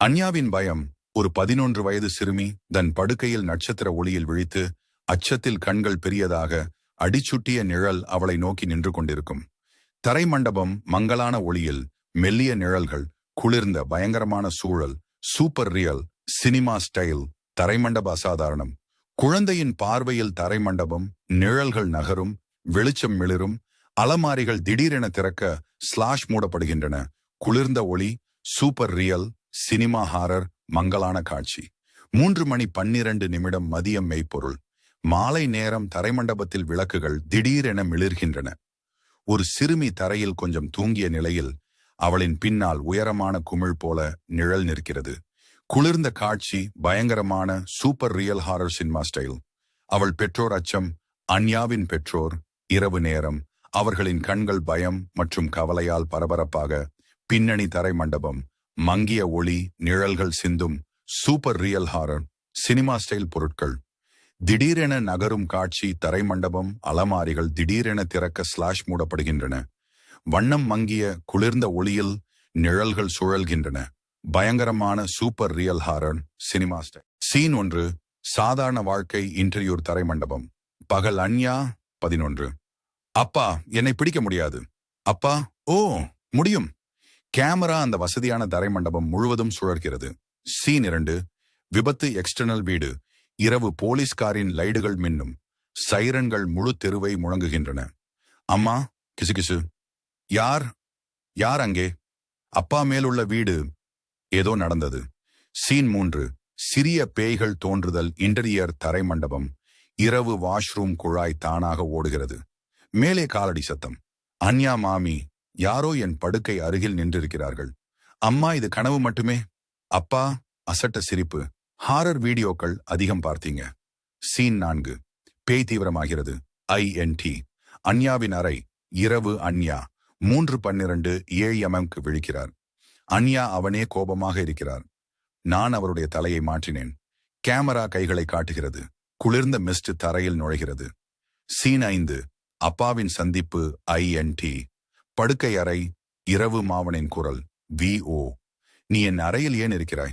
அன்யாவின் பயம். ஒரு 11 வயது சிறுமி தன் படுக்கையில் நட்சத்திர ஒளியில் விழித்து அச்சத்தில் கண்கள் பெரியதாக அடிச்சுட்டிய நிழல் அவளை நோக்கி நின்று கொண்டிருக்கும். தரை மண்டபம் மங்கலான ஒளியில், மெல்லிய நிழல்கள், குளிர்ந்த பயங்கரமான சூழல். Super real cinema style. தரைமண்டப அசாதாரணம். குழந்தையின் பார்வையில் தரைமண்டபம், நிழல்கள் நகரும், வெளிச்சம் மிளிரும், அலமாரிகள் திடீரென திறக்க ஸ்லாஷ் மூடப்படுகின்றன. குளிர்ந்த ஒளி, சூப்பர் ரியல் சினிமா ஹாரர், மங்கலான காட்சி. 3:12 மதியம் மெய்ப்பொருள். மாலை நேரம். தரைமண்டபத்தில் விளக்குகள் திடீரென மிளிர்கின்றன. ஒரு சிறுமி தரையில் கொஞ்சம் தூங்கிய நிலையில் அவளின் பின்னால் உயரமான குமிழ் போல நிழல் நிற்கிறது. குளிர்ந்த காட்சி, பயங்கரமான super real horror cinema style. அவள் பெற்றோர் அச்சம். அன்யாவின் பெற்றோர். இரவு நேரம். அவர்களின் கண்கள் பயம் மற்றும் கவலையால் பரபரப்பாக. பின்னணி தரை மண்டபம், மங்கிய ஒளி, நிழல்கள் சிந்தும். Super real horror cinema style பொருட்கள். திடீரென நகரும் காட்சி. தரை மண்டபம், அலமாரிகள் திடீரென திறக்க ஸ்லாஷ் மூடப்படுகின்றன. வண்ணம் மங்கிய குளிர்ந்த ஒளியில் நிழல்கள் சுழல்கின்றன. பயங்கரமான super real horror cinema style. Scene 1. சாதாரண வாழ்க்கை. இன்டர்வியூர் தரை மண்டபம். பகல். அன்யா 11. அப்பா, என்னை பிடிக்க முடியாது. அப்பா, ஓ முடியும். கேமரா அந்த வசதியான தரை மண்டபம் முழுவதும் சுழற்கிறது. சீன் 2. விபத்து. எக்ஸ்டர்னல் வீடு. இரவு. போலீஸ்காரின் லைடுகள் மின்னும். சைரன்கள் முழு தெருவை முழங்குகின்றன. அம்மா, கிசுகிசு. யார் யார் அங்கே? அப்பா மேலுள்ள வீடு. ஏதோ நடந்தது. சீன் 3. சிறிய பேய்கள் தோன்றுதல். இன்டீரியர் தரை மண்டபம். இரவு. வாஷ்ரூம் குழாய் தானாக ஓடுகிறது. மேலே காலடி சத்தம். அன்யா, மாமி, யாரோ என் படுக்கை அருகில் நின்றிருக்கிறார்கள். அம்மா, இது கனவு மட்டுமே. அப்பா, அசட்ட சிரிப்பு. ஹாரர் வீடியோக்கள் அதிகம் பார்த்தீங்க. சீன் 4. பேய் தீவிரமாகிறது. INT. அன்யாவின் அறை. இரவு. அன்யா 3:12 AM விழிக்கிறார். அன்யா அவனே கோபமாக இருக்கிறார். நான் அவருடைய தலையை மாற்றினேன். கேமரா கைகளை காட்டுகிறது. குளிர்ந்த மிஸ்ட் தரையில் நுழைகிறது. சீன் 5. அப்பாவின் சந்திப்பு. INT. படுக்கை அறை. இரவு. மாவனின் குரல். VO. நீ என் அறையில் ஏன் இருக்கிறாய்?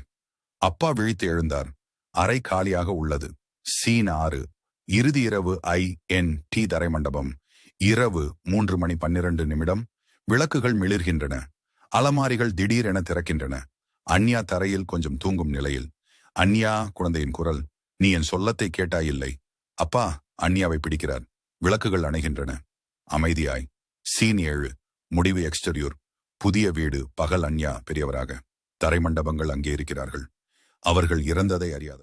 அப்பா விழித்து எழுந்தார். அறை காலியாக உள்ளது. சீன் 6. இறுதி இரவு. INT தரை மண்டபம். இரவு. 3:12. விளக்குகள் மிளிர்கின்றன. அலமாரிகள் திடீரென திறக்கின்றன. அன்யா தரையில் கொஞ்சம் தூங்கும் நிலையில். அன்யா. குழந்தையின் குரல். நீ என் சொல்லத்தை கேட்டாயில்லை. அப்பா. அன்யாவை பிடிக்கிறார். விளக்குகள் அணைகின்றன. அமைதியாய். சீன் 7. முடிவு. எக்ஸ்டர்யூர். புதிய வீடு. பகல். அன்யா பெரியவராக. தரை மண்டபங்கள் அங்கே இருக்கிறார்கள். அவர்கள் இறந்ததை அறியாத